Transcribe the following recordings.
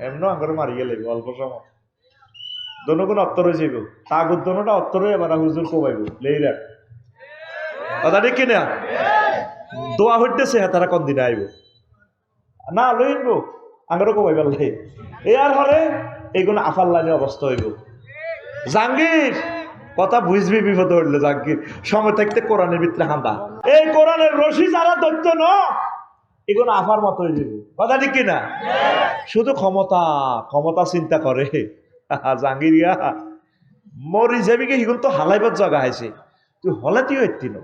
এমন আঙ্গরে মারিয়ে লাগবে অল্প সময় দনগুণ অত্তর হয়ে যাইব তাগুর দনটা অত্তর হয়ে এবার হুজুর কোবাইব লেইরা কথা ঠিক কিনা দোয়া হইতেছে হ্যাঁ তারা কোন দিনে আইব না লইব আঙ্গরে কোবাইবার লাই এই আর হরে এইগুলো আফার লাইনে অবস্থা হইব জাহাঙ্গীর কথা বুঝবি বিপদ হইলে জাহাঙ্গীর সময় থাকতে কোরআনের ভিতরে হান্দা এই কোরআনের রশি যারা ধরত না এগুলো আফার মতো হয়ে যাবে কথা ঠিক কিনা শুধু ক্ষমতা ক্ষমতা চিন্তা করে জাহাঙ্গীরিয়া মরি যাবি কি হিগুন তো হালাইবার জায়গা আছে তুই হলাতিও একটি ন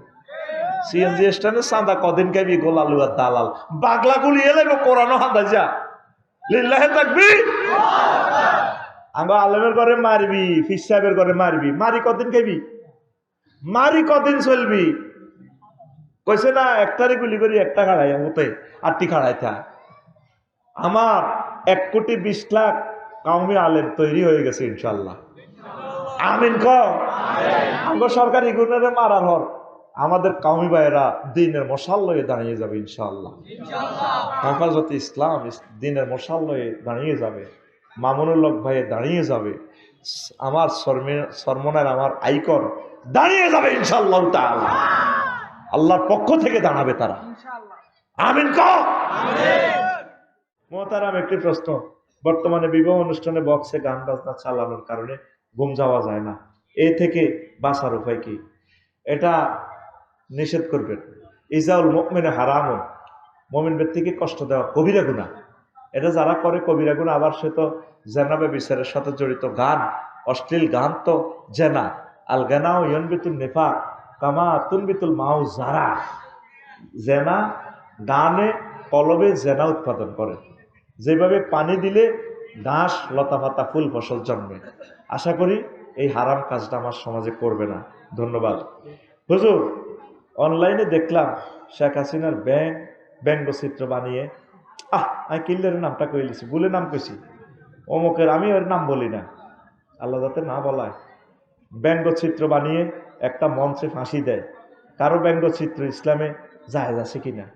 সিএনজি স্ট্যান্ডে চাঁদা কদিন খাবি গোলালু আর দালাল বাগলা গুলি এলাইব কোরআনও হান্দা যা লিল্লাহে তাকবীর আমরা আলেমের ঘরে মারবি ফিস সাহেবের ঘরে মারবি মারি কদিন খাবি মারি কদিন চলবি কইছে না একটারে গুলি করি একটা খাড়াই হতে আটটি খাড়াই থা আমার 1,20,00,000 কওমি আলেম তৈরি হয়ে গেছে ইনশাল্লাহ আমিন ক আমরা সরকারি গুণের মারার হর আমাদের কওমি ভাইয়েরা দিনের মশাল লয়ে দাঁড়িয়ে যাবে ইনশাআল্লাহ হেফাজতে ইসলাম দিনের মশাল লয়ে দাঁড়িয়ে যাবে মামুনুল হক ভাইয়ে দাঁড়িয়ে যাবে আমার সরমনের আমার আইকন দাঁড়িয়ে যাবে ইনশাআল্লাহ তাআলা আল্লাহর পক্ষ থেকে দাঁড়াবে তারা আমিন ক মোহতারাম একটি প্রশ্ন বর্তমানে বিবাহ অনুষ্ঠানে বক্সে গান বাজনা চালানোর কারণে ঘুম যাওয়া যায় না এ থেকে বাঁচার উপায় কি এটা নিষেধ করবেন ইজাউল মুমিনে হারামুন মুমিন ব্যক্তিকে কষ্ট দেওয়া কবিরা গুনাহ এটা যারা করে কবিরা গুনাহ আবার সে তো জেনা ব্যভিচারের সাথে জড়িত গান অশ্লীল গান তো জেনা আল গানাউ ইয়ানবিতুন নিফাক কামা তুনবিতুল মাউ যারা জেনা গানে কলবে জেনা উৎপাদন করে যেভাবে পানি দিলে ঘাস লতাপাতা ফুল ফসল জন্মে আশা করি এই হারাম কাজটা আমার সমাজে করবে না ধন্যবাদ হুজুর অনলাইনে দেখলাম শেখ হাসিনার ব্যঙ্গচিত্র বানিয়ে আমি কিল্লারের নামটা কইলিছি বলে নাম কইছি অমুকের আমি ওর নাম বলি না আল্লাহ যাতে না বলায় ব্যঙ্গচিত্র বানিয়ে একটা মঞ্চে ফাঁসি দেয় কারো ব্যঙ্গচিত্র ইসলামে জায়েজ আছে কিনা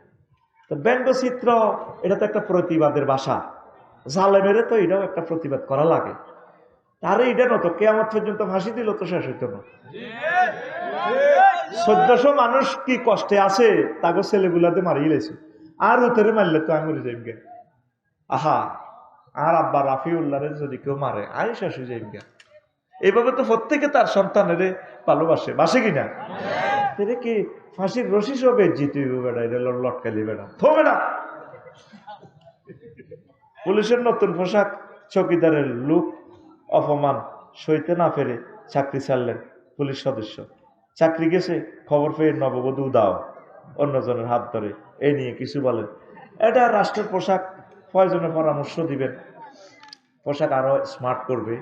তো ব্যঙ্গচিত্র এটা তো একটা প্রতিবাদের ভাষা জালেমেরে তো এটাও একটা প্রতিবাদ করা লাগে তারে এটা নতো কিয়ামত পর্যন্ত ফাঁসি দিল তো শেষ হইতো না 1400 মানুষ কি কষ্টে আছে তাকে ছেলেগুলাতে মারিয়ে লেছে আর উতরে মারলে তো আমি মরে যাইবে আহা আর আব্বা রাফিউল্লাহরে যদি কেউ মারে আমি শেষ হয়ে যাইবে এইভাবে তো প্রত্যেকে তার সন্তানের ভালোবাসে বাসে কিনা এটা কি ফাঁসির রশি সব জিতে বেড়া এটা লটকালি বেড়া থো বেড়া পুলিশের নতুন পোশাক চৌকিদারের লুক অপমান সইতে না পেরে চাকরি ছাড়লেন পুলিশ সদস্য চাকরি গেছে খবর পেয়ে নববধূ দাও অন্যজনের হাত ধরে এই নিয়ে কিছু বলেন এটা রাষ্ট্রের পোশাক প্রয়োজনে পরামর্শ দিবেন পোশাক আরো স্মার্ট করবে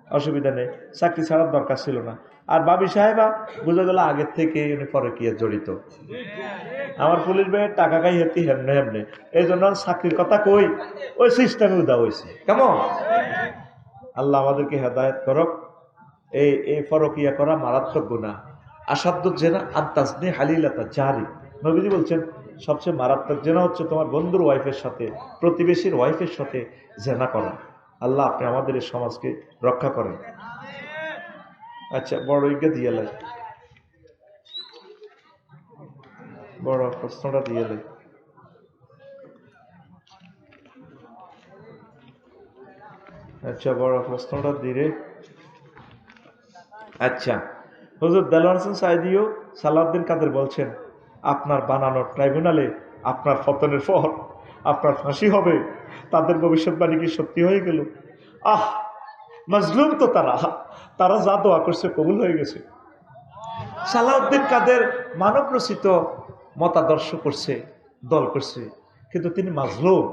অসুবিধা নেই চাকরি ছাড়ার দরকার ছিল না আর বাবি সাহেবা বুঝে গেল আগের থেকে উনি পরকীয়া জড়িত আমার পুলিশ ভাইয়ের টাকা খাই হেতি হেমনে হেমনে এই জন্য চাকরির কথা কই ওই সিস্টেমে উদা হয়েছে কেমন আল্লাহ আমাদেরকে হেদায়েত করক এই পরকীয়া করা মারাত্মক গুনাহ আসাধ্য জেনা আন্তাজনি হালিলাতা জারি নবীজি বলছেন সবচেয়ে মারাত্মক জেনা হচ্ছে তোমার বন্ধুর ওয়াইফের সাথে প্রতিবেশীর ওয়াইফের সাথে জেনা করা আল্লাহ আপনি আমাদের এই সমাজকে রক্ষা করেন আচ্ছা বড় ইজ্ঞা দিয়ে লাই বড় প্রশ্নটা দিয়ে লাই আচ্ছা বড় প্রশ্নটা দিয়ে আচ্ছা হুজুর দেলোয়ার হোসেন সাইদিও সালাউদ্দিন কাদের বলছেন আপনার বানানো ট্রাইব্যুনালে আপনার পতনের পর আপনার ফাঁসি হবে তাদের ভবিষ্যৎবাণী কি সত্যি হয়ে গেল মজলুম তো তারা যা দোয়া করছে কবুল হয়ে গেছে সালাউদ্দিন কাদের মানব রচিত মতাদর্শ করছে দল করছে কিন্তু তিনি মাজলুম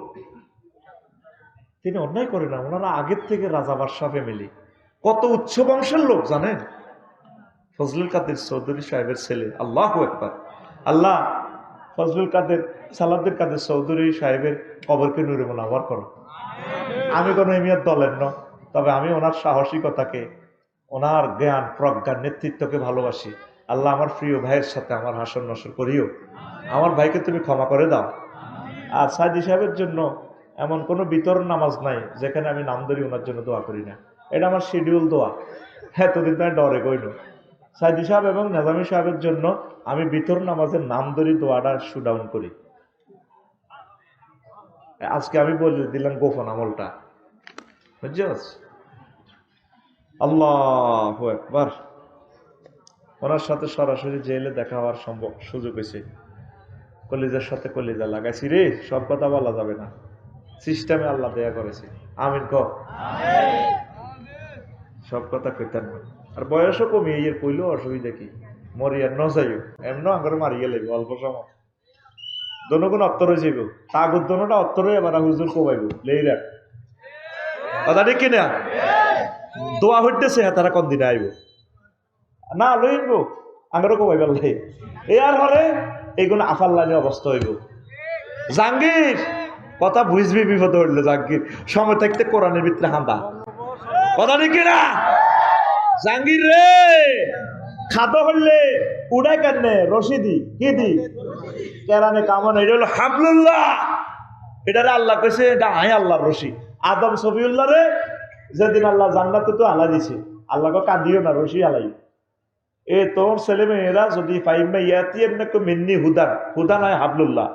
তিনি অন্যায় করে না ওনারা আগের থেকে রাজা বাদশাহ ফ্যামিলি কত উচ্চ বংশের লোক জানেন ফজলুল কাদের চৌধুরী সাহেবের ছেলে আল্লাহু আকবার আল্লাহ ফজলুল কাদের সালাউদ্দিন কাদের চৌধুরী সাহেবের কবরকে নূরে মুনাওয়ার করো আমি কোনো এমিয়ার দলের ন তবে আমি ওনার সাহসিকতাকে ওনার জ্ঞান প্রজ্ঞার নেতৃত্বকে ভালোবাসি আল্লাহ আমার প্রিয় ভাইয়ের সাথে আমার হাসর নসর করিও আমার ভাইকে তুমি ক্ষমা করে দাও আর সাইদি সাহেবের জন্য এমন কোনো বিতরণ নামাজ নাই যেখানে আমি নাম ধরি ওনার জন্য দোয়া করি না। এটা আমার শিডিউল দোয়া। এতদিন তো ডরে কইল সাইদি সাহেব এবং নাজামি সাহেবের জন্য আমি বিতরণ নামাজের নাম ধরি দোয়াটা শুডাউন করি। আজকে আমি বলে দিলাম গোপন আমলটা, বুঝছস? আল্লাহু আকবার। ওনার সাথে সরাসরি জেলে দেখা হওয়ার সুযোগ হয়েছে। কলিজার সাথে কলিজা লাগাইছি রে, সব কথা বলা যাবে না, সিস্টেমে আল্লাহ দেয়া করেছে। আমিন ক। সব কথা কইতেন না, আর বয়সও কমিয়ে এর কইলেও অসুবিধা কি, মরিয়ার ন যাইও এমন আঙ্গরে মারিয়ে লাগবে অল্প সময় দনগুণ অত্তর হয়ে যাইব, তাগুর দনটা অত্তর হয়ে এবার হুজুর কোবাইব লেই রাখ কথা ঠিক কিনা? দোয়া হইতেছে হ্যাঁ তারা কোন দিনে আইব না লইব আঙ্গরে কোবাইবার লাই এ আর হরে এইগুলো আফার লাইনে অবস্থা হইব। জাহাঙ্গীর কথা বুঝবি বিপদ হইলে, জাহাঙ্গীর সময় থাকতে কোরআনের ভিতরে হাঁদা কথা ঠিক কিনা? জাহাঙ্গীর রে খাদো হইলে উড়াই কেনে রশিদি কি দি কেরানে কামন, এটা হলো হাবলুল্লাহ, এটারে আল্লাহ কইছে এটা আয় আল্লাহর রশি। আদম সফিউল্লাহ রে যেদিন আল্লাহ জান্নাতে তো আলা দিছে, আল্লাহকে কাঁদিও না রশি আলাই। এ তোর ছেলে মেয়েরা যদি ফাইমা ইয়াতিয়ান মিন্নি হুদান, হুদান আয় হাবলুল্লাহ,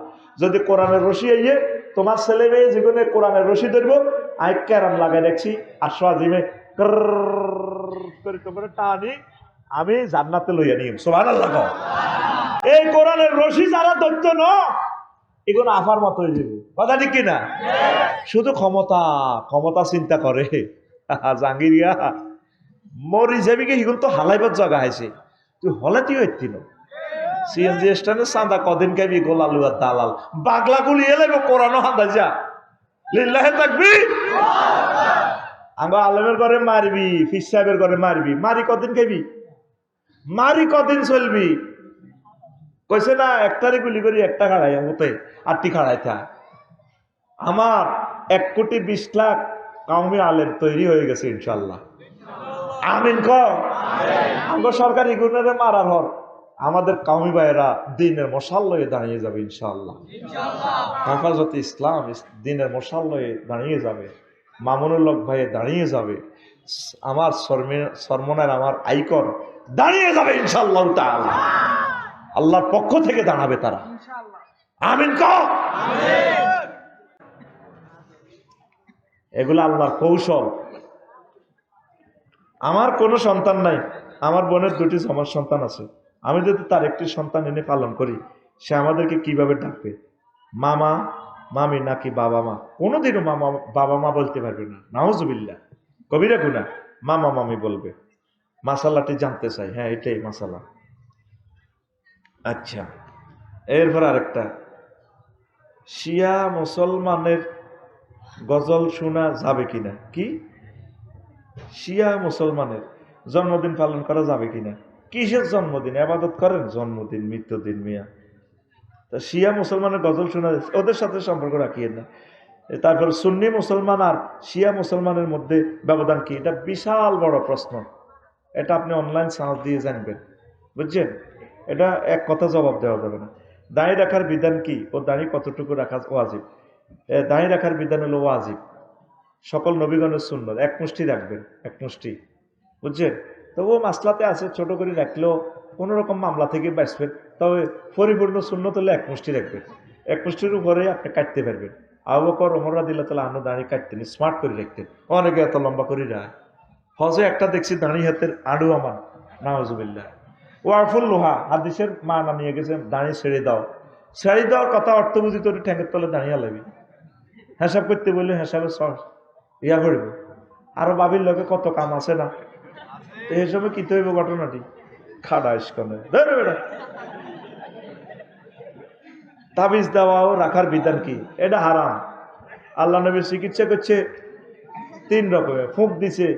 যদি কোরআনের রশি আইয়ে তোমার ছেলে মেয়ে জীবনে কোরআনের রশি ধরবো, আয় ক্যারাম লাগাই রাখছি আর সোয়াজিমে করে টানি আমি জান্নাতে লইয়া নিম। সুবহানাল্লাহ। এই কোরআনের রশি যারা ধরতো না এগুলো আফার মতো হয়ে যাবে কথা ঠিক কিনা? শুধু ক্ষমতা ক্ষমতা চিন্তা করে জাঙ্গিরিয়া মরি যাবি কে হিগুন তো হালাইবার জায়গা আছে, তুই হলাতিও এত্তিন সিএনজি স্ট্যান্ডে চাঁদা কদিন খাবি গোলালু আর দালাল বাগলা গুলি এলাইব কোরআনও হাঁদা যা লিল্লাহে তাকবীর। আমরা আলেমের ঘরে মারবি, ফিস সাহেবের ঘরে মারবি, মারি কদিন খাবি, মারি কদিন চলবি? কইছে না একটারে গুলি করি একটা খাড়াই মতে আটটি খাড়াই থা। আমার 1,20,00,000 কওমি আলেম তৈরি হয়ে গেছে ইনশাল্লাহ। আমিন ক। আমরা সরকারি গুণের মারার হর আমাদের কওমি ভাইয়েরা দিনের মশাল লয়ে দাঁড়িয়ে যাবে ইনশাআল্লাহ। হেফাজতে ইসলাম দিনের মশাল লয়ে দাঁড়িয়ে যাবে, মামুনুল হক ভাইয়ে দাঁড়িয়ে যাবে, আমার সরমনের আমার আইকন দাঁড়িয়ে যাবে ইনশাআল্লাহ তাআলা। আল্লাহর পক্ষ থেকে দাঁড়াবে তারা। আমিন ক। এগুলো আল্লাহর কৌশল। আমার কোনো সন্তান নাই, আমার বোনের 2টি আমার সন্তান আছে, আমি যদি তার একটি সন্তান এনে পালন করি সে আমাদেরকে কিভাবে ডাকবে? মামা মামি নাকি বাবা মা? কোনোদিনও মামা বাবা মা বলতে পারবে না, নাউজুবিল্লাহ, কবিরা গুনাহ। মামা মামি বলবে। মাসালাটি জানতে চাই? হ্যাঁ এটাই মাসালা। আচ্ছা, এরপর আরেকটা, শিয়া মুসলমানের গজল শোনা যাবে কিনা? কি শিয়া মুসলমানের জন্মদিন পালন করা যাবে কিনা? কিসের জন্মদিন? ইবাদত করেন জন্মদিন মৃত্যুদিন মিয়া। তা শিয়া মুসলমানের গজল শোনা ওদের সাথে সম্পর্ক রাখিয়েন না। তারপর সুন্নি মুসলমান আর শিয়া মুসলমানের মধ্যে ব্যবধান কি? এটা বিশাল বড় প্রশ্ন, এটা আপনি অনলাইন সার্চ দিয়ে জানবেন, বুঝছেন? এটা এক কথা জবাব দেওয়া যাবে না। দাঁড়িয়ে রাখার বিধান কি ও দাঁড়িয়ে কতটুকু রাখা ওয়াজিব? দাঁড়িয়ে রাখার বিধান হলো ওয়াজিব, সকল নবীগণের সুন্নাত, এক মুষ্টি রাখবেন, এক মুষ্টি, বুঝছেন? তবু মাসলাতে আছে ছোট করে রাখলেও কোনো রকম মামলা থেকে বাঁচবেন, তবে পরিপূর্ণ সুন্নত হলে এক মুষ্টি রাখবেন, এক মুষ্টির উপরে আপনি কাটতে পারবেন। আবু বকর ওমর রাদিয়াল্লাহু তাআলা আনহু দাঁড়িয়ে কাটতেন, স্মার্ট করে রাখতেন, অনেকে এত লম্বা করে রায়। হজে একটা দেখছি দাঁড়িয়ে হাতের আড়ু আমার, নাউজুবিল্লাহ। ওয়াফুল লোহা হাদিসের মা নামিয়ে গেছে দাঁড়িয়ে ছেড়ে দাও, ছেড়ে দেওয়ার কথা অর্থ বুঝি তোর ঠ্যাঙ্গের তলে দাঁড়িয়ে লাগবে, হিসাব করতে বললে হিসাবে ইয়া করবে। আরো বাবির লোকে কত কাম আছে না, এই সময় কি হইব ঘটনাটি? খাড়া ইস্কনে তাবিজ দেওয়া ও রাখার বিধান কি? এটা হারাম। আল্লাহ নবী চিকিৎসা করছে 3 রকমের, ফুঁক দিছে,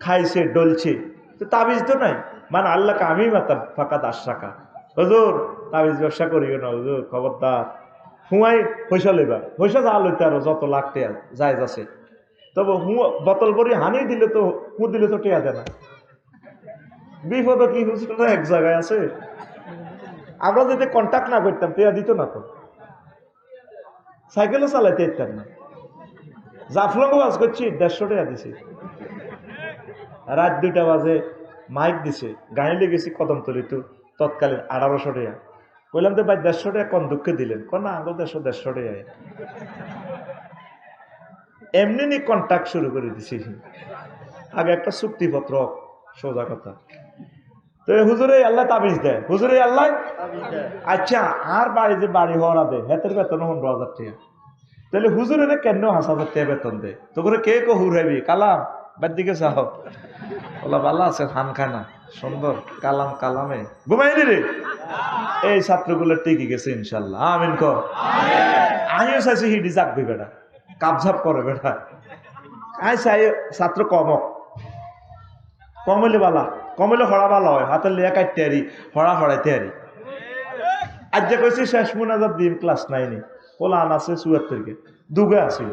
খাইছে, ডলছে, তো তাবিজ তো নাই। মানে আল্লাহকে আমি মাতাম ফাঁকা 10 টাকা, হুজুর তাবিজ ব্যবসা করিও না হুজুর, খবরদার। হুঁয়াই পয়সা লেবা, পয়সা যা লইতে আরো যত লাখ টাকা যায় আছে, তবে বোতল ভরি হানি দিলে তো হুঁ দিলে তো টেয়া দেয় না। বিপদ কি হুজুর এক জায়গায় আছে, আমরা যদি কন্ট্যাক্ট না করতাম টেয়া দিত না, তো সাইকেলও চালাইতে ইতাম না। জাফলঙ্গ ওয়াজ করছি 150 টাকা দিছি। রাত 2টা বাজে মাইক দিছে, গাইলে গেছি কদমতলি তো তৎকালীন 1800 টাকা। বললাম তো ভাই 150 টাকা কোন দুঃখে দিলেন? কোন না আগে 150 টাকা। এমনি নি কন্ট্যাক্ট শুরু করে দিছি, আগে একটা চুক্তিপত্র, সোজা কথা। তো হুজুরে আল্লাহ তাবিজ দেয়, হুজুরে আল্লাহ আচ্ছা আর বাড়ি যে বাড়ি হওয়ার দে হেতের বেতন 15,000 টাকা, তাহলে হুজুরের কেন 5,000 টাকা বেতন দেয়? তো করে কে কো হুরাইবি কালাম বাদ দিকে চাহ বলা ভালো আছে খানখানা সুন্দর কালাম কালামে ঘুমাইনি রে। এই ছাত্রগুলো টিকে গেছে ইনশাল্লাহ, আমিন ক। আমিও চাইছি হিডি যাকবি বেটা, কাপঝাপ করে বেটা। আই চাই ছাত্র কমক, কমলে বালা, কমলে হড়া বালা হয়, হাতের লিয়া কাটতে আরি হড়া হড়াইতে আরি। আজ যে কইছি শেষ মোনাজাত দিন ক্লাস 9-এ পোলান আছে 74 দুগে আছিল।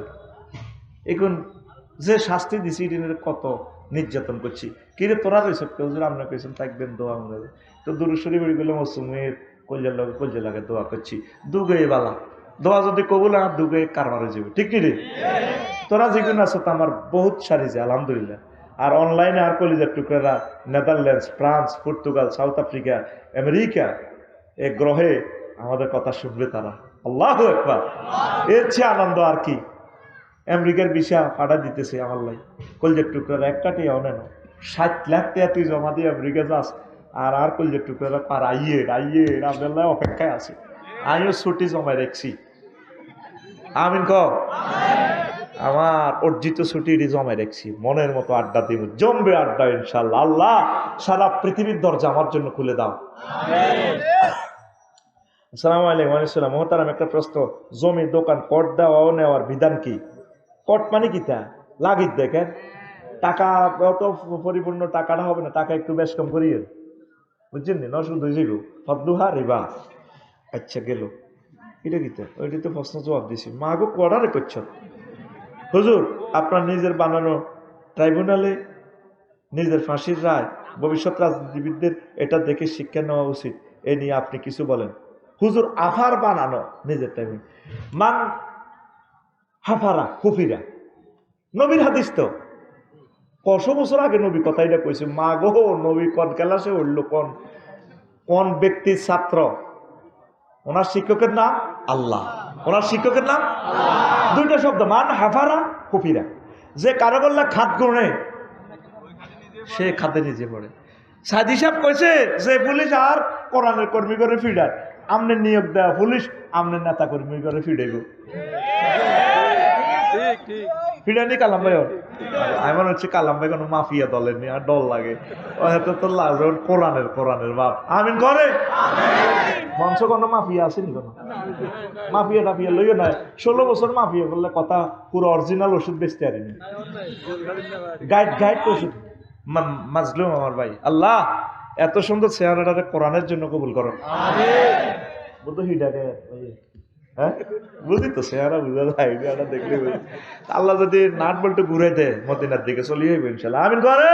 এখন যে শাস্তি দিছি দিনের কত নির্যাতন করছি, কিরে তোরা কইছ হুজুর আপনি কইছেন থাকবেন দোয়া মনে তো দূরস্বরী বেড়ে গেলে মৌসুমের কলজে লাগে দোয়া করছি দুগে বালা দোয়া যদি কবুল আর দুগে কারবারে যাবে, ঠিক নি রে? তোরা যেগুলো আছো তো আমার বহুত সারিছে আলহামদুলিল্লাহ। আর অনলাইনে আর কলিজার টুকরারা Netherlands, France, Portugal, South Africa, America, এ গ্রহে আমাদের কথা শুনবে তারা। আল্লাহু আকবার। এর চেয়ে আনন্দ আর কি? আমেরিকার ভিসা পাঠা দিতেছে আমার লাই কলজের টুকরারা একটা টিয়া অনেন 60 লাখ টাকা তুই জমা দিয়ে আমেরিকা যাস, আর কলজের টুকরারা পার আইয়ে আপনার অপেক্ষায় আছে। আমিও ছুটি জমায় রাখছি, আমিন ক। আমার অর্জিত ছুটি জমায় রাখছি, মনের মতো আড্ডা দিব, জমবে আড্ডা ইনশাল্লাহ। আল্লাহ সারা পৃথিবীর দরজা আমার জন্য খুলে দাও। আসসালামু আলাইকুম। ওয়ালাইকুম মোহতারাম, একটা প্রশ্ন, জমি দোকান কট দেওয়া নেওয়ার বিধান কি? কট মানে কি তা লাগিত দেখেন, টাকা অত পরিপূর্ণ টাকাটা হবে না, টাকা একটু বেশ কম করিয়ে বুঝছেন নি, নশুদ্ধ হয়ে যাইব ফদলুহা রিবা। আচ্ছা গেল এটা কিতা, ওইটি তো প্রশ্ন জবাব দিছি। মা গো কড়ারে করছ হুজুর, আপনার নিজের বানানো ট্রাইব্যুনালে নিজের ফাঁসির রায় ভবিষ্যৎ রাজনীতিবিদদের এটা দেখে শিক্ষা নেওয়া উচিত, এ নিয়ে আপনি কিছু বলেন। হুজুর আফার বানানো নিজের টাইমে মান হাফারা হুফিরা নবীর হাদিস তো 100 বছর আগে নবী কথা এটা কইছে। মা গো নবী কোন ক্লাসে উঠল, কোন কোন ব্যক্তির ছাত্র, ওনার শিক্ষকের নাম আল্লাহ, ওনার শিক্ষকের নাম দুইটা শব্দ মান হাফারা হুফিরা। যে কারো বললে খাত গুণে সে খাতে নিজে পড়ে। সাদি সাহেব কইছে যে পুলিশ আর কোরআনের কর্মী করে ফিডায়, আমনের নিয়োগ দেওয়া পুলিশ আমনের নেতা কর্মী করে ফিডাইব। ফিডানি কালাম ভাই, আমি মনে হচ্ছে কালাম ভাই কোনো মাফিয়া দলের নিয়ে আর ডর লাগে, তো লাগবে কোরআনের বাপ। আমিন করে মঞ্চ কোনো মাফিয়া আসেনি, কোনো মাফিয়া টাফিয়া লইও না। 16 বছর মাফিয়া করলে কথা পুরো অরিজিনাল ওষুধ বেচতে পারিনি, গাইড ওষুধ মাজলুম আমার ভাই। আল্লাহ এত সুন্দর চেহারাটারে কোরআনের জন্য কবুল করো। বুঝতো হিডাকে হ্যাঁ বুঝি তো চেহারা বুঝা যায়, দেখলে আল্লাহ যদি নাট বলতে ঘুরে দেয় মদিনার দিকে চলে যাইব ইনশাল্লাহ। আমিন করে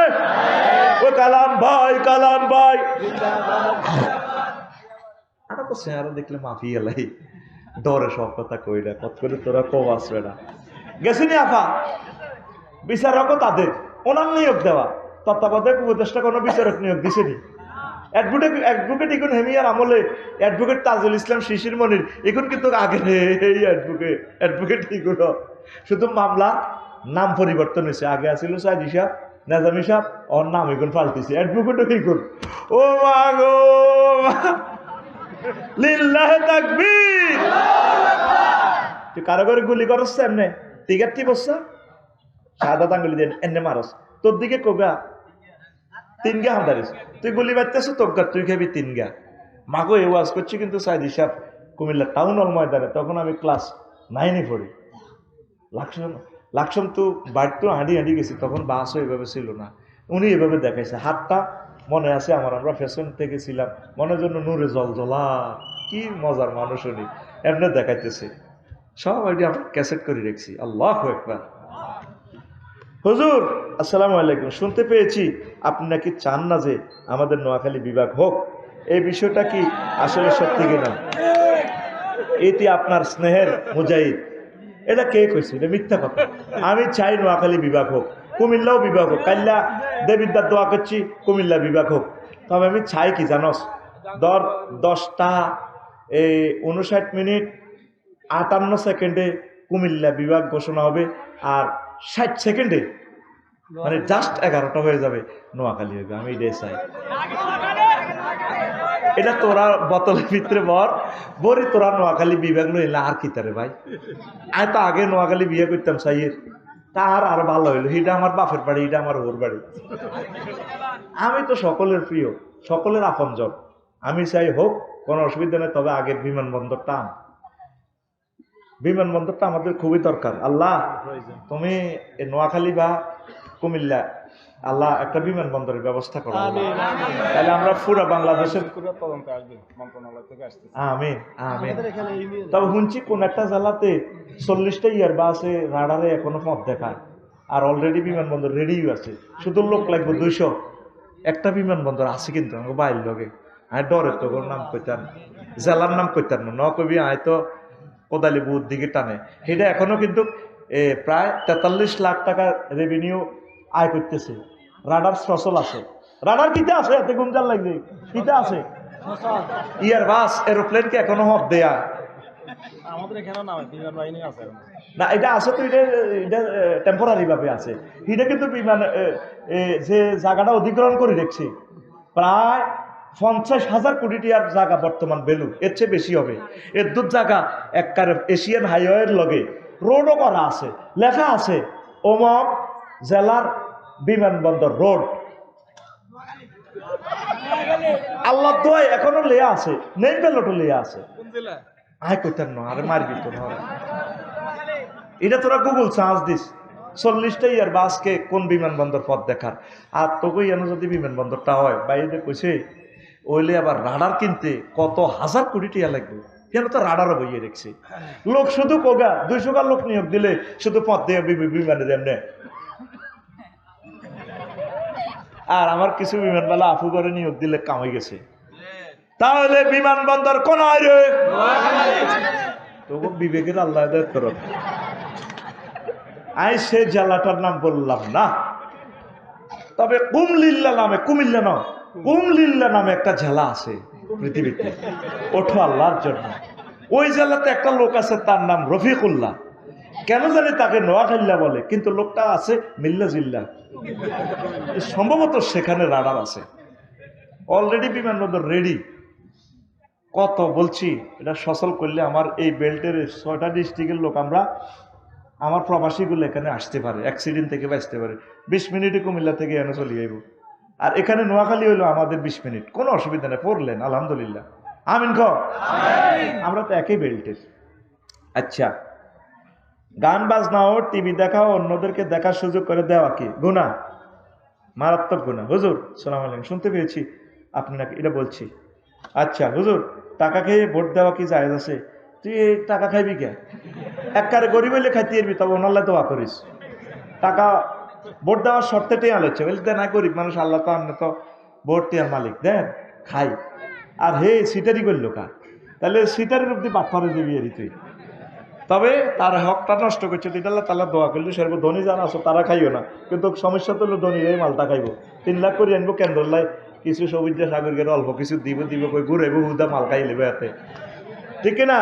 ও কালাম ভাই আর তো চেহারা দেখলে মাফি এলাই ডরে সব কথা কই না, কত করে তোরা কব আসবে না। গেছিনি আফা বিচারকও তাদের, ওনার নিয়োগ দেওয়া তত্ত্বাবধায়ক উপদেষ্টা কোনো বিচারক নিয়োগ দিছেনি। অ্যাডভোকেট এখন হেমিয়ার আমলে অ্যাডভোকেট তাজুল ইসলাম শিশির মনির এখন কিন্তু আগে এই অ্যাডভোকেট এগুলো শুধু মামলা নাম পরিবর্তন হয়েছে, আগে আসছিল সাইদি সাহেব নাজামি সাহেব, ওর নাম এখন পাল্টিছে অ্যাডভোকেটও কি করুন। ও মা গো লিল্লাহে তাকবীর। তুই কারো করে গুলি করছ এমনি টিকার কি বসছা সাদা আঙ্গুলি দেন এনে মারস, তোর দিকে কোগা 3 গা হামদারিস, তুই গুলি বাড়তেছ তোর গা তুই খাবি 3 গা। মাগো এ ওয়াজ করছি কিন্তু সাইদি সাহেব কুমিল্লা টাউন হল ময়দানে, তখন আমি ক্লাস 9-এ পড়ি। লাকসম তো বাড়িতেও হাঁটি গেছি, তখন বাসও এভাবে ছিল না, উনি এভাবে দেখাইছে হাতটা মনে আছে আমার, আমরা ফ্যাশন থেকে ছিলাম মনের জন্য নূরে জলজলা, কি মজার মানুষ উনি এমনি দেখাইতেছে সব আইডি আমরা ক্যাসেট করে রেখেছি। আল্লাহু আকবার। হুজুর আসসালামু আলাইকুম, শুনতে পেয়েছি আপনি নাকি চান না যে আমাদের নোয়াখালী বিভাগ হোক, এই বিষয়টা কি আসলে সত্যি কিনা? এটি আপনার স্নেহের মুজাহিদ এটা কে কইছে? এটা মিথ্যা কথা। আমি চাই নোয়াখালী বিভাগ হোক, কুমিল্লাও বিভাগ হোক। কাল্লা দেবিদ্যার দোয়া করছি কুমিল্লা বিভাগ হোক। তবে আমি চাই কি জানস, 10টা 59 মিনিট 58 সেকেন্ডে কুমিল্লা বিভাগ ঘোষণা হবে, আর 60 সেকেন্ডে মানে জাস্ট 11টা হয়ে যাবে, নোয়াখালী হবে। আমি এটাই চাই। এটা তোরা বোতলের ভিতরে বরি তোরা নোয়াখালী বিভাগ লইলে আর কি তারে ভাই। আমি তো আগে নোয়াখালী বিয়ে করতাম সাইয়ের, তার আর ভালো হইলো। এটা আমার বাপের বাড়ি, এটা আমার ওর বাড়ি। আমি তো সকলের প্রিয়, সকলের আপনজন। আমি চাই হোক, কোনো অসুবিধা নেই। তবে আগের বিমানবন্দরটা আমাদের খুবই দরকার। আল্লাহ তুমি নোয়াখালী বা কুমিল্লা আল্লাহ একটা বিমানবন্দরের ব্যবস্থা করো, তাহলে আমরা পুরো বাংলাদেশের। আমিন আমিন। তবে শুনছি কোন একটা জেলাতে 40টা ইয়ারবাসে রাডারে এখনো পথ দেখায়, আর অলরেডি বিমানবন্দর রেডিও আছে, শুধু লোক লাগবে 200। একটা বিমানবন্দর আছে কিন্তু আমাকে বাইর লগে। আমি ডরে তো নাম কইতাম, জেলার নাম কইতাম না, কবি আয় তো কোদালি বুধ দিকে টানে। সেটা এখনো কিন্তু প্রায় 43 লাখ টাকা রেভিনিউ আয় করতেছে। রাডার সচল আছে। রাডার কিতে আছে? এতে গুমজাল লাগবে কিতে আছে? ইয়ারবাস এরোপ্লেনকে এখনো হব দেয়া আমাদের এখানে বিমান বাহিনী আছে না। এটা আছে তো, এটা টেম্পোরারি ভাবে আছে। এটা কিন্তু বিমান যে জায়গাটা অধিগ্রহণ করে দেখছি, প্রায় 50,000 কোটি টাকার জায়গা বর্তমান ভ্যালু, এর চেয়ে বেশি হবে। এর দূর জায়গা একবারে এশিয়ান হাইওয়ের লগে রোডও করা আছে, লেখা আছে অমক জেলার বিমানবন্দর রোড। আল্লাহ দোয়াই এখনো লেয়া আছে, নেই পেলোটো লেয়া আছে। আয় কইতার না, আরে মারবি তো না। এটা তোরা গুগল সার্চ দিস, 40টা ইয়ারবাসকে কোন বিমানবন্দর পথ দেখার। আর তোকে এনে যদি বিমানবন্দরটা হয়, বাইরে কইছে ওইলে আবার রাডার কিনতে কত হাজার কোটি টাকা লাগবে। কেন তো রাডারও বইয়ে রেখেছে। লোক শুধু কোগা 200 লোক নিয়োগ দিলে শুধু পথ দিয়ে বিমানে এমনি। আর আমার কিছু বিমানবালা আফু করে নিয়োগ দিলে কামাই গেছে। তাহলে বিমানবন্দর কোন রে? তবু বিবেকের আল্লাহ তরফ। আই সে জেলাটার নাম বললাম না, তবে কুমিল্লা নামে, কুমিল্লা নয়, কুমিল্লা নামে একটা জেলা আছে পৃথিবীতে। ওঠো আল্লাহর জন্য। ওই জেলাতে একটা লোক আছে, তার নাম রফিকুল্লাহ। কেন জানি তাকে নোয়াখাইল্লা বলে, কিন্তু লোকটা আছে মিল্লা জিল্লা। সম্ভবত সেখানে রাডার আছে, অলরেডি বিমানবন্দর রেডি। কত বলছি, এটা সচল করলে আমার এই বেল্টের 6টা ডিস্ট্রিক্টের লোক, আমার প্রবাসীগুলো এখানে আসতে পারে, অ্যাক্সিডেন্ট থেকে বাঁচতে পারে। 20 মিনিটে কুমিল্লা থেকে এনে চলে যাইব। আর এখানে নোয়াখালী হইলো আমাদের 20 মিনিট, কোনো অসুবিধা নেই। পড়লেন আলহামদুলিল্লাহ, আমিন খ। আমরা তো একই বেল্টের। আচ্ছা, গান বাজনাও টিভি দেখাও অন্যদেরকে দেখার সুযোগ করে দেওয়া কি গুনাহ? মারাত্মক গুনাহ। হুজুর সালাম আলাইকুম, শুনতে পেয়েছি আপনি নাকি এটা বলছি। আচ্ছা হুজুর, টাকা খেয়ে ভোট দেওয়া কি জায়েজ আছে? তুই টাকা খাইবি কে? একবারে গরিব হইলে খাইতে পারবি, তবে ওনাল্লা দোয়া করিস। টাকা ভোট দেওয়ার শর্তে টেয়া লচ্ছে বলতে দেন, না গরিব মানুষ, আল্লাহ তো আপনি তো ভোট টেয়ার মালিক, দেন খাই। আর হে সিটারি করলো কা, তাহলে সিটারির অব্দি পাথরে যাবি এরি তুই। তবে তার হকটা নষ্ট করছে, আল্লাহ তাহলে দোয়া করলে সেরকম ধনী যারা আছো তারা খাইও না। কিন্তু সমস্যা তো হলো ধনী এই মালটা খাইব। 3 লাখ করে আনবো কেন্দ্রলাই, কিছু সবুজ সাগরের অল্প কিছু দিব কই ঘুরাইব, হুদা মাল খাই লেবে হাতে, ঠিক না?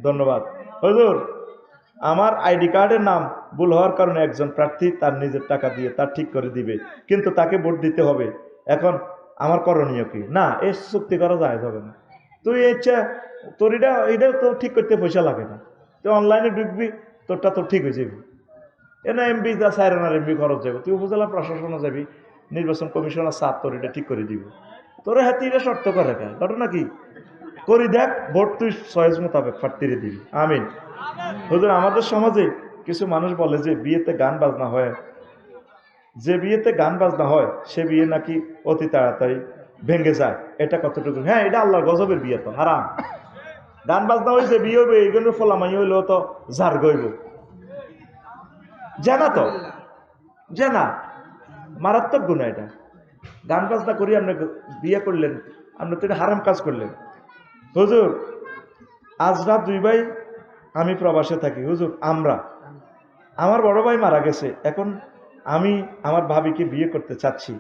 ধন্যবাদ। হুজুর, আমার আইডি কার্ডের নাম ভুল হওয়ার কারণে একজন প্রার্থী তার নিজের টাকা দিয়ে তার ঠিক করে দিবে, কিন্তু তাকে ভোট দিতে হবে। এখন আমার করণীয় কি? না, এই চুক্তি করা যায় হবে না। তুই ইচ্ছা তোর এটা তো ঠিক করতে পয়সা লাগে না, তুই অনলাইনে ঢুকবি, তোরটা তোর ঠিক হয়ে যাবি। এনা এমবি যা সাইরানার এমবি খরচ যাবে, তুই উপজেলা প্রশাসনে যাবি, নির্বাচন কমিশনার সাপ তোর এটা ঠিক করে দিব। তোর হাতে এটা শর্ত করে কেন? ঘটনা কি করি দেখ, ভোট তুই সয়েজ মোতাবেক ফাটতিরে দিবি। আমিন। হুজুর, আমাদের সমাজে কিছু মানুষ বলে যে বিয়েতে গান বাজনা হয়, সে বিয়ে নাকি অতি তাড়াতাড়ি ভেঙে যায়, এটা কতটুকু? হ্যাঁ, এটা আল্লাহর গজবের বিয়ে, তো হারাম। গান বাজনা হয়েছে বিয়ে হবে, এইগুলো ফলামাই হইলেও তো ঝাড় গইব, জানা তো জানা, মারাত্মক গুনাহ এটা। গান বাজনা করি আপনি বিয়ে করলেন, আপনি তো এটা হারাম কাজ করলেন। হুজুর, আজ রাত 2 ভাই আমি প্রবাসে থাকি হুজুর, আমার বড় ভাই মারা গেছে, এখন আমি আমার ভাবিকে বিয়ে করতে চাচ্ছি,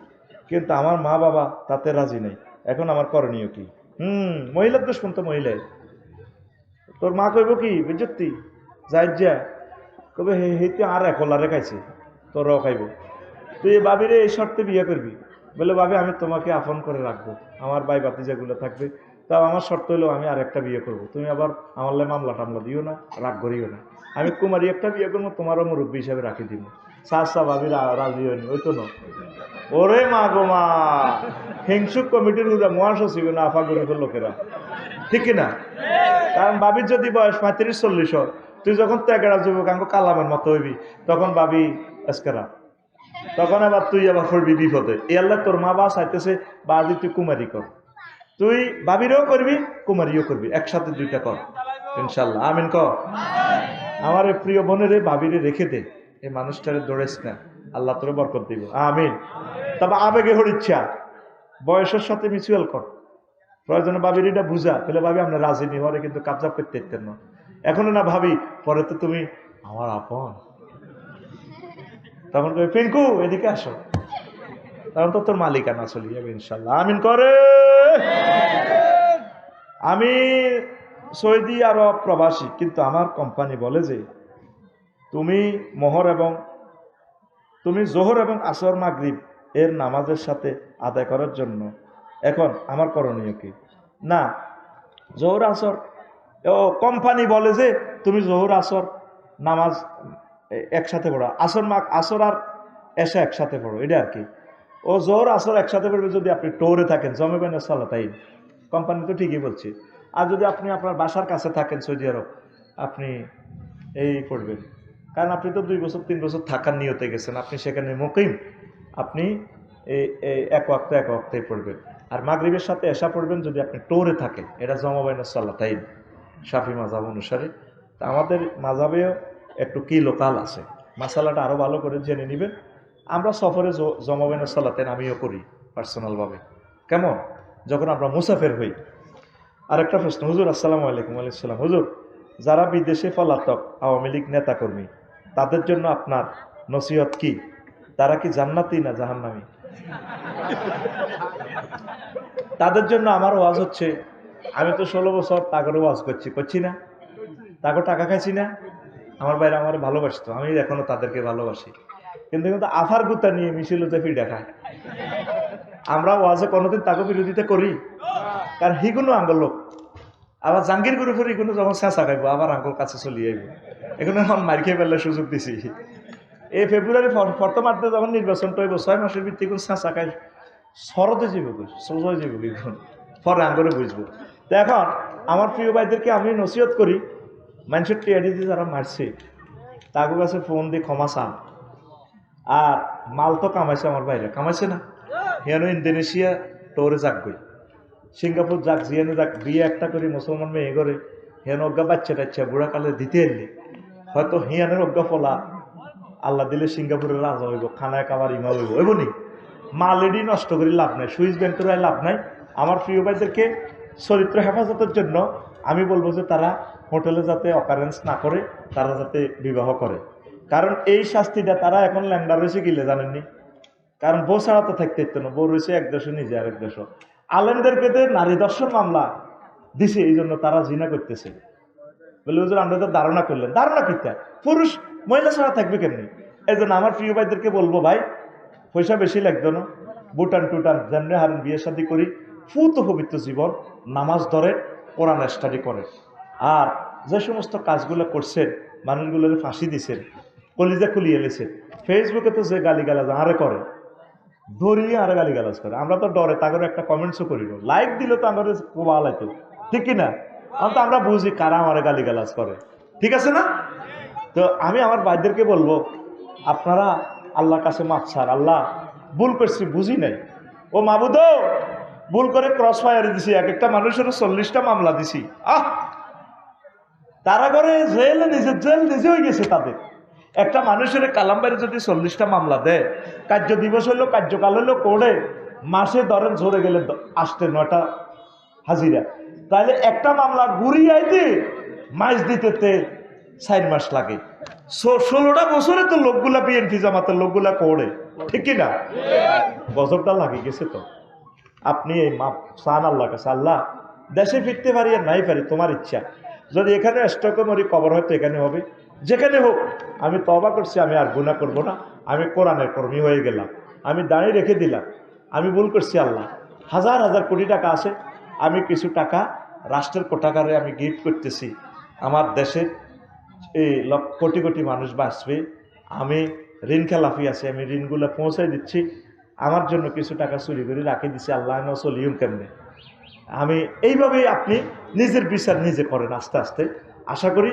কিন্তু আমার মা বাবা তাতে রাজি নেই, এখন আমার করণীয় কি? মহিলার দোষ তো মহিলাই। তোর মা কইব কি বুঝতি, যাই যা কবে হেতে আর একলারে খাইছে, তোরাও খাইব। তুই এই বাবিরে এই শর্তে বিয়ে করবি, বলে ভাবি আমি তোমাকে আপন করে রাখবো, আমার ভাই বাতিজাগুলো থাকবে, তাও আমার শর্ত হলো আমি আর একটা বিয়ে করবো, তুমি আবার আমার মামলা টামলা দিও না, রাগ করিও না, আমি কুমারী একটা বিয়ে করবো, তোমারও মুরব্বী হিসাবে রাখি দিব। চাচা ভাবি রাজি হয়নি, ওই তো ন। ওরে মা গো মা, হিংসুক কমিটির মহাসচিব না আফা গরিবের লোকেরা, ঠিক কিনা? কারণ বাবির যদি বয়স 35-40 হয়, তুই যখন ত্যাগেরা যুবক আঙ্গ কালামের মতো হইবি, তখন বাবি এসকেরা, তখন আবার তুই আবার পড়বি বিপদে। এ আল্লাহ তোর মা বা চাইতেছে বাদি তুই কুমারী কর, তুই বাবিরও করবি কুমারীও করবি, একসাথে দুইটা কর ইনশাল্লাহ, আমিন ক। আমার এই প্রিয় বোনের ভাবিরে রেখে দে, এই মানুষটারে দৌড়েস না, আল্লাহ তোরে বরকত দিব, আমিন। তবে আবেগে হর ইচ্ছা বয়সের সাথে মিউচুয়াল কর, প্রয়োজনে ভাবির এটা বুঝা, তাহলে ভাবি আমরা রাজি নি হরে কিন্তু কাবজা করতে ইতেন না, এখনো না ভাবি, পরে তো তুমি আমার আপন, তখন কই পিঙ্কু এদিকে আসো, তখন তো তোর মালিকানা চলে যাবে ইনশাল্লাহ, আমিন করে। আমি সৌদি আরব প্রবাসী, কিন্তু আমার কোম্পানি বলে যে তুমি জোহর এবং আসর মাগরিব এর নামাজের সাথে আদায় করার জন্য এখন আমার করণীয় কি? না, জোহর আসর, ও কোম্পানি বলে যে তুমি জোহর আসর নামাজ একসাথে পড়ো, আসর আর এসা একসাথে পড়ো, এটা আর কি। ও জোহর আসর একসাথে পড়বে যদি আপনি টোরে থাকেন, জমেবেন সালাতাইন, কোম্পানি তো ঠিকই বলছে। আর যদি আপনি আপনার বাসার কাছে থাকেন সৌদি আরব, আপনি এই পড়বেন, কারণ আপনি তো 2 বছর 3 বছর থাকার নিয়তে গেছেন, আপনি সেখানে মুকিম, আপনি এক ওয়াক্তেই পড়বেন। আর মাগরিবের সাথে এশা পড়বেন যদি আপনি টোরে থাকেন, এটা জমাবাইনা সালাতাইন শাফি মাযহাব অনুসারে। তা আমাদের মাযহাবেও একটু কি লোকাল আছে, মাসালাটা আরও ভালো করে জেনে নেবেন। আমরা সফরে জমাবাইনা সালাতাইন আমিও করি পার্সোনালভাবে, কেমন, যখন আমরা মুসাফের হই। আরেকটা প্রশ্ন, হুজুর আসসালামু আলাইকুম। ওয়ালাইকুম আসসালাম। হুজুর, যারা বিদেশে পলাতক আওয়ামী লীগ নেতাকর্মী, তাদের জন্য আপনার নসিহত কি? তারা কি জান্নাতি না জাহান্নামী? তাদের জন্য আমার ওয়াজ হচ্ছে, আমি তো 16 বছর তাগরে ওয়াজ করছি না, তাগর টাকা খাইছি না, আমার বাইরে আমার ভালোবাসতো, আমি এখনো তাদেরকে ভালোবাসি, কিন্তু আফার গুতা নিয়ে মিছিল হতে ফিরে খায়। আমরা ওয়াজে কোনোদিন তাকে বিরোধিতা করি, কারণ হিগুনো আঙ্গল লোক, আবার জাঙ্গির গ্রুপের ইগুলো যখন চেঁচা খাইবো আবার আঙ্গল কাছে চলে যাইব, এগুলো এখন মার খেয়ে ফেললে সুযোগ দিছি। এই ফেব্রুয়ারি প্রথমার্ধে যখন নির্বাচনটা হইব, 6 মাসের ভিত্তি কোন চেঁচা খাই সরতে যাব, সোজা যাব, লিখুন পরে আঙ্গলে বুঝবো। তো এখন আমার প্রিয় ভাইদেরকে আমি নসিহত করি, মানুষের টিয়ারি দিয়ে যারা মারছে তাদের কাছে ফোন দিয়ে ক্ষমা চান। আর মাল তো কামাইছে, আমার বাইরে কামাইছে না, হেন ইন্দোনেশিয়া টোরে যাকবই, সিঙ্গাপুর যাক, জিয়ানে যাক, বিয়ে একটা করে মুসলমান মেয়ে করে হেন অজ্ঞা বাচ্চা টাচ্চা বুড়াকালে দিতে এলি, হয়তো হিয়ানের অজ্ঞা ফলা আল্লাহ দিলে সিঙ্গাপুরের রাজা হইব, খানায় কাবার ইমা হইব, হইবনি। মালেডি নষ্ট করে লাভ নাই, সুইচ ব্যাংক করে লাভ নাই। আমার প্রিয় ভাইদেরকে চরিত্র হেফাজতের জন্য আমি বলবো যে তারা হোটেলে যাতে অকারেন্স না করে, তারা যাতে বিবাহ করে, কারণ এই শাস্তিটা তারা এখন ল্যান্ডার রয়েছে গিলে জানেননি, কারণ বউ ছাড়া তো থাকতে ইতো না, বউ রয়েছে এক দেশ, নিজে আরেক দেশ। আলেমদেরকে নারী দর্শন মামলা দিছে, এই জন্য তারা জিনা করতেছে। বলে হুজুর আমরা তো ধারণা করলেন, ধারণা কিতা, পুরুষ মহিলা ছাড়া থাকবে কেমনি? এই জন্য আমার প্রিয় ভাইদেরকে বলবো, ভাই পয়সা বেশি লাগতো না, বুটান টুটান যেমনি হারেন বিয়ে শাদী করি, ফুত পবিত্র জীবন, নামাজ ধরে, কোরআন স্টাডি করে। আর যে সমস্ত কাজগুলো করছেন, মানুষগুলোর ফাঁসি দিছেন, কলিজা খুলিয়ে এলেছেন, ফেসবুকে তো যে গালিগালাজ আরে করে, ধরিয়ে আরে গালিগালাজ করে, আমরা তো ডরে তাগরে একটা কমেন্টসও করি না, লাইক দিলে তো আমাদের কোবালাইতো, ঠিক কিনা? তো আমরা বুঝি কারা আমারে গালিগালাজ করে, ঠিক আছে না? তো আমি আমার ভাইদেরকে বলবো, আপনারা আল্লাহর কাছে মাফ চান, আল্লাহ ভুল করছি, বুঝি নাই, ও মাবুদ ভুল করে ক্রস ফায়ার দিছি, এক একটা মানুষের 40টা মামলা দিছি, তারা করে জেলে নিজের জেল নিজে হয়ে গেছে তাদের। একটা মানুষের কালামবাড়ি যদি 40টা মামলা দেয়, কার্য দিবস হইলো, কার্যকাল হইলো করে, মাসে ধরেন ঝরে গেলে আসতে 9টা হাজিরা, তাহলে একটা মামলা ঘুরিয়ে আইতে মাইজ দিতে 4 মাস লাগে। 16টা বছরে তো লোকগুলা বিএনপি জামাতের লোকগুলা করে, ঠিক কিনা? গজবটা লাগে গেছে তো। আপনি এই মাপ চান আল্লাহ কাছে, আল্লাহ দেশে ফিরতে পারি আর নাই পারি তোমার ইচ্ছা, যদি এখানে স্টকে মরি কবর হয়তো এখানে হবে, যেখানে হোক আমি তওবা করছি, আমি আর গুনাহ করব না, আমি কোরআনের কর্মী হয়ে গেলাম, আমি দাঁড়িয়ে রেখে দিলাম, আমি ভুল করছি আল্লাহ। হাজার হাজার কোটি টাকা আছে, আমি কিছু টাকা রাষ্ট্রের কোটাগারে আমি গিফট করতেছি, আমার দেশের এই কোটি কোটি মানুষ বাঁচবে, আমি ঋণ খেলাফি আছে, আমি ঋণগুলো পৌঁছাই দিচ্ছি, আমার জন্য কিছু টাকা চুরি করে রাখি দিচ্ছি, আল্লাহ চলিউন কেমনে। আমি এইভাবেই আপনি নিজের বিচার নিজে করেন আস্তে আস্তে। আশা করি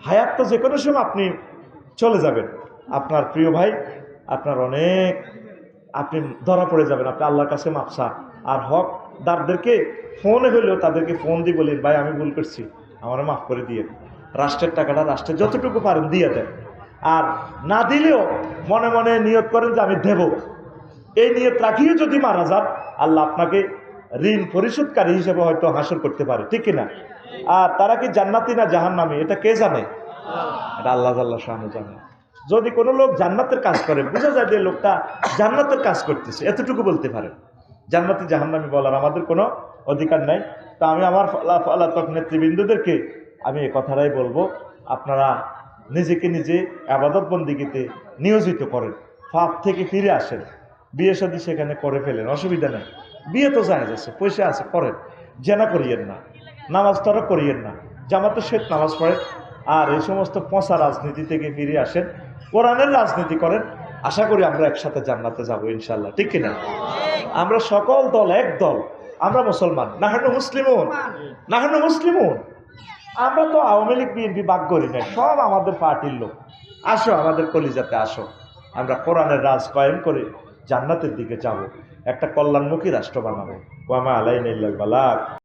হায়াত তো যে কোনো সময় আপনি চলে যাবেন, আপনার প্রিয় ভাই আপনার অনেক আপনি ধরা পড়ে যাবেন, আপনি আল্লাহর কাছে মাপসা। আর হকদারদেরকে ফোনে হলেও তাদেরকে ফোন দিয়ে বলেন, ভাই আমি ভুল করছি, আমার মাফ করে দিয়ে, রাষ্ট্রের টাকাটা রাষ্ট্রে যতটুকু পারেন দিয়ে দেন। আর না দিলেও মনে মনে নিয়ত করেন যে আমি দেব, এই নিয়ত রাখিও যদি মারা যান, আল্লাহ আপনাকে ঋণ পরিশোধকারী হিসেবে হয়তো হাসর করতে পারে, ঠিক কিনা? আর তারা কি জান্নাতি না জাহান্নামী এটা কে জানে? এটা আল্লাহ আল্লাহ শাহ জানে। যদি কোনো লোক জান্নাতের কাজ করে, বোঝা যায় যে লোকটা জান্নাতের কাজ করতেছে, এতটুকু বলতে পারে। জান্নাতি জাহান্নামী বলার আমাদের কোনো অধিকার নাই। তা আমি আমার পলাতক নেতৃবৃন্দদেরকে আমি এই কথাটাই বলবো, আপনারা নিজেকে নিজে ইবাদত বন্দেগীতে নিয়োজিত করেন, পাপ থেকে ফিরে আসেন, বিয়ে শাদী সেখানে করে ফেলেন, অসুবিধা নেই, বিয়ে তো জায়েজ আছে, পয়সা আছে, করেন, জেনা করিয়েন না, নামাজ তরক করিয়েন না, জামাতের সহিত নামাজ পড়েন, আর এই সমস্ত পচা রাজনীতি থেকে ফিরে আসেন, কোরআনের রাজনীতি করেন। আশা করি আমরা একসাথে জান্নাতে যাবো ইনশাল্লাহ, ঠিক কিনা? আমরা সকল দল এক দল, আমরা মুসলমান, নাহানু মুসলিমুন, নাহানু মুসলিমুন। আমরা তো আওয়ামী লীগ বিএনপি বাগ করি না, সব আমাদের পার্টির লোক। আসো আমাদের কলিজাতে আসো, আমরা কোরআনের রাজ কায়েম করে জান্নাতের দিকে যাব, একটা কল্যাণমুখী রাষ্ট্র বানাবো। ওয়া মা আলাইনা ইল্লাল বালাগ।